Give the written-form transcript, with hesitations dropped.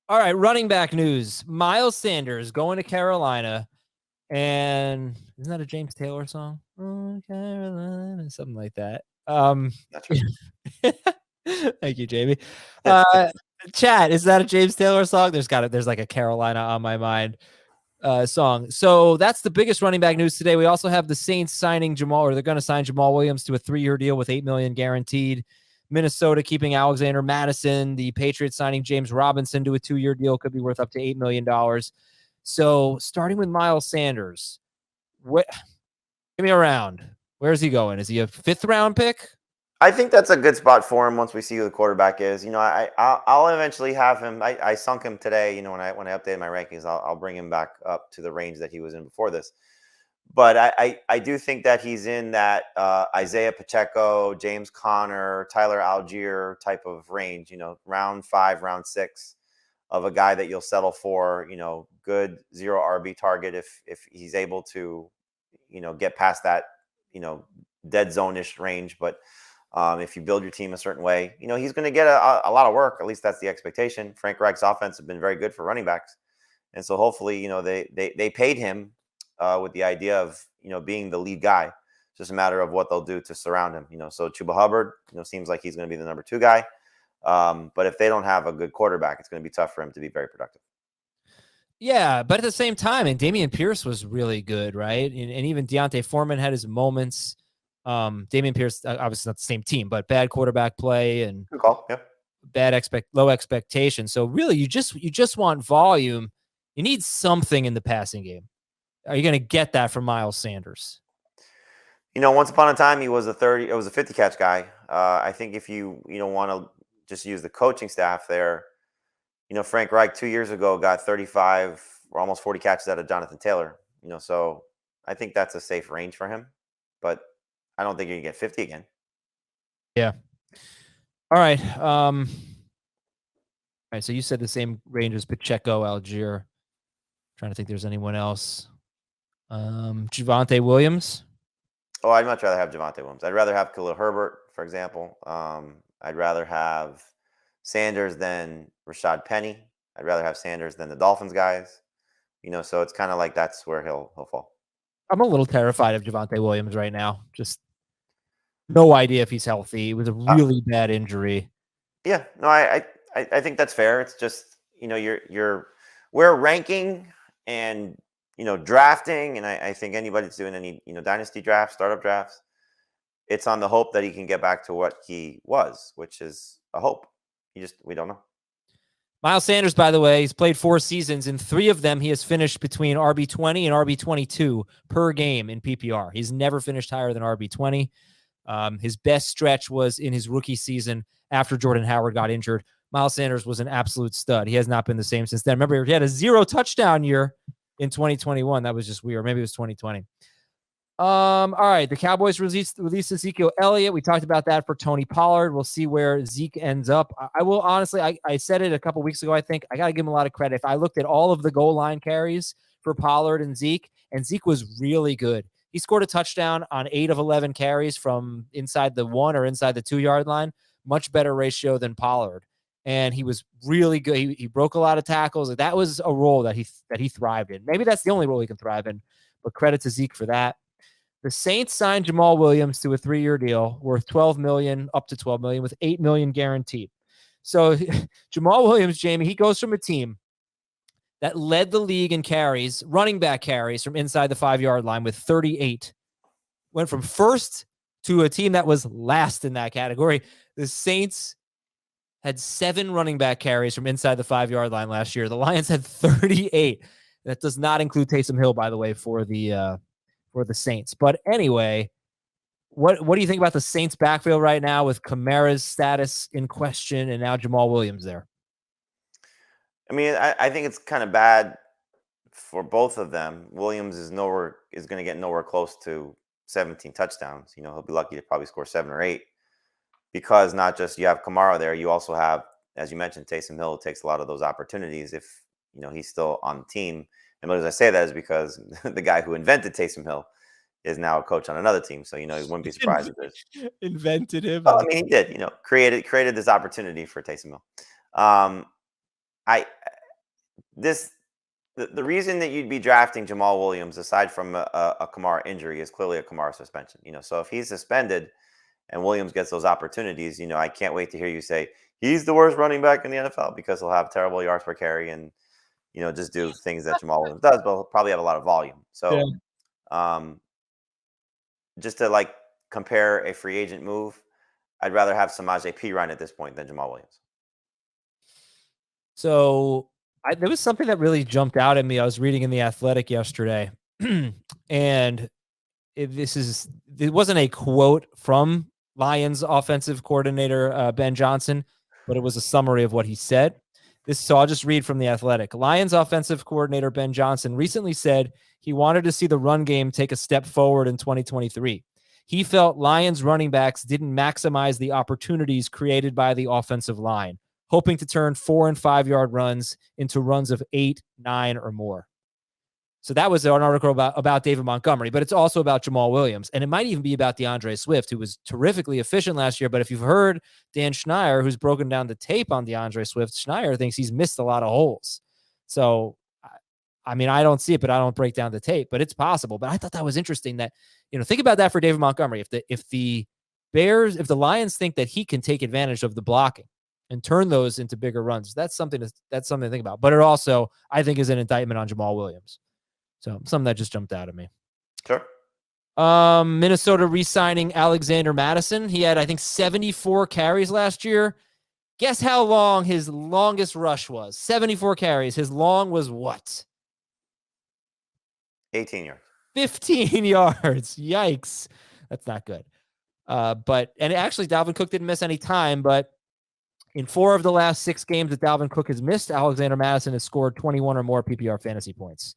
All right, running back news. Miles Sanders going to Carolina. And isn't that a James Taylor song? Oh, Carolina, something like that. That's right. Thank you, Jamie. Chat, is that a James Taylor song? There's like a Carolina on my mind song. So that's the biggest running back news today. We also have the Saints signing they're going to sign Jamaal Williams to a 3-year deal with $8 million guaranteed. Minnesota keeping Alexander Mattison. The Patriots signing James Robinson to a 2-year deal, could be worth up to $8 million. So starting with Miles Sanders, give me a round. Where's he going? Is he a 5th round pick? I think that's a good spot for him once we see who the quarterback is. I'll eventually have him. I sunk him today. When I updated my rankings, I'll bring him back up to the range that he was in before this. But I do think that he's in that Isaiah Pacheco, James Conner, Tyler Algier type of range. Round 5, round 6 of a guy that you'll settle for. Good 0 RB target if he's able to, get past that, dead zone-ish range, but. If you build your team a certain way, he's going to get a lot of work. At least that's the expectation. Frank Reich's offense has been very good for running backs. And so hopefully, they paid him with the idea of, being the lead guy. It's just a matter of what they'll do to surround him. So Chuba Hubbard, seems like he's going to be the number 2 guy. But if they don't have a good quarterback, it's going to be tough for him to be very productive. Yeah, but at the same time, and Dameon Pierce was really good, right? And even Deontay Foreman had his moments. Dameon Pierce, obviously not the same team, but bad quarterback play and good call. Yeah. Low expectation. So really, you just want volume. You need something in the passing game. Are you going to get that from Miles Sanders? Once upon a time, he was a 50 catch guy. I think if you want to just use the coaching staff there, Frank Reich 2 years ago got 35 or almost 40 catches out of Jonathan Taylor. So I think that's a safe range for him, but I don't think you can get 50 again. Yeah. All right. All right. So you said the same range as Pacheco, Algier. Trying to think there's anyone else. Javonte Williams. Oh, I'd much rather have Javonte Williams. I'd rather have Khalil Herbert, for example. I'd rather have Sanders than Rashad Penny. I'd rather have Sanders than the Dolphins guys. So it's kind of like that's where he'll fall. I'm a little terrified of Javonte Williams right now. Just no idea if he's healthy. It was a really bad injury. Yeah, no, I think that's fair. It's just we're ranking and drafting, and I think anybody that's doing any dynasty drafts, startup drafts, it's on the hope that he can get back to what he was, which is a hope. We don't know. Miles Sanders, by the way, he's played 4 seasons. In 3 of them, he has finished between RB20 and RB22 per game in PPR. He's never finished higher than RB20. His best stretch was in his rookie season after Jordan Howard got injured. Miles Sanders was an absolute stud. He has not been the same since then. Remember, he had a 0 touchdown year in 2021. That was just weird. Maybe it was 2020. All right. The Cowboys released Ezekiel Elliott. We talked about that for Tony Pollard. We'll see where Zeke ends up. I will honestly, I said it a couple weeks ago, I think. I got to give him a lot of credit. If I looked at all of the goal line carries for Pollard and Zeke was really good. He scored a touchdown on 8 of 11 carries from inside the 1 or inside the 2-yard line. Much better ratio than Pollard. And he was really good. He broke a lot of tackles. That was a role that he thrived in. Maybe that's the only role he can thrive in, but credit to Zeke for that. The Saints signed Jamaal Williams to a 3-year deal worth $12 million, up to $12 million, with $8 million guaranteed. So Jamaal Williams, Jamie, he goes from a team that led the league in carries, running back carries from inside the 5-yard line with 38. Went from first to a team that was last in that category. The Saints had 7 running back carries from inside the 5-yard line last year. The Lions had 38. That does not include Taysom Hill, by the way, for the Saints. But anyway, what do you think about the Saints backfield right now with Kamara's status in question and now Jamaal Williams there? I mean, I think it's kind of bad for both of them. Williams is going to get nowhere close to 17 touchdowns. He'll be lucky to probably score 7 or 8 because not just you have Kamara there, you also have, as you mentioned, Taysom Hill takes a lot of those opportunities if he's still on the team. And as I say that is because the guy who invented Taysom Hill is now a coach on another team. So, he wouldn't be surprised if this invented him. Well, I mean, he did, created this opportunity for Taysom Hill. the reason that you'd be drafting Jamaal Williams, aside from a Kamara injury, is clearly a Kamara suspension. So if he's suspended and Williams gets those opportunities, I can't wait to hear you say he's the worst running back in the NFL, because he'll have terrible yards per carry and just do things that Jamaal Williams does, but he'll probably have a lot of volume. So just to compare a free agent move, I'd rather have Samaje Perine at this point than Jamaal Williams. So there was something that really jumped out at me. I was reading in The Athletic yesterday, and it wasn't a quote from Lions offensive coordinator Ben Johnson, but it was a summary of what he said. So I'll just read from The Athletic. Lions offensive coordinator Ben Johnson recently said he wanted to see the run game take a step forward in 2023. He felt Lions running backs didn't maximize the opportunities created by the offensive line, hoping to turn 4 and 5 yard runs into runs of 8, 9, or more. So that was an article about David Montgomery, but it's also about Jamaal Williams. And it might even be about DeAndre Swift, who was terrifically efficient last year. But if you've heard Dan Schneier, who's broken down the tape on DeAndre Swift, Schneier thinks he's missed a lot of holes. So, I mean, I don't see it, but I don't break down the tape, but it's possible. But I thought that was interesting that, think about that for David Montgomery. If the Lions think that he can take advantage of the blocking and turn those into bigger runs, that's something to think about. But it also, I think, is an indictment on Jamaal Williams. So something that just jumped out at me. Sure. Minnesota re-signing Alexander Mattison. He had, I think, 74 carries last year. Guess how long his longest rush was? 74 carries. His long was what? 18 yards. 15 yards. Yikes. That's not good. And actually, Dalvin Cook didn't miss any time, but in 4 of the last 6 games that Dalvin Cook has missed, Alexander Mattison has scored 21 or more PPR fantasy points.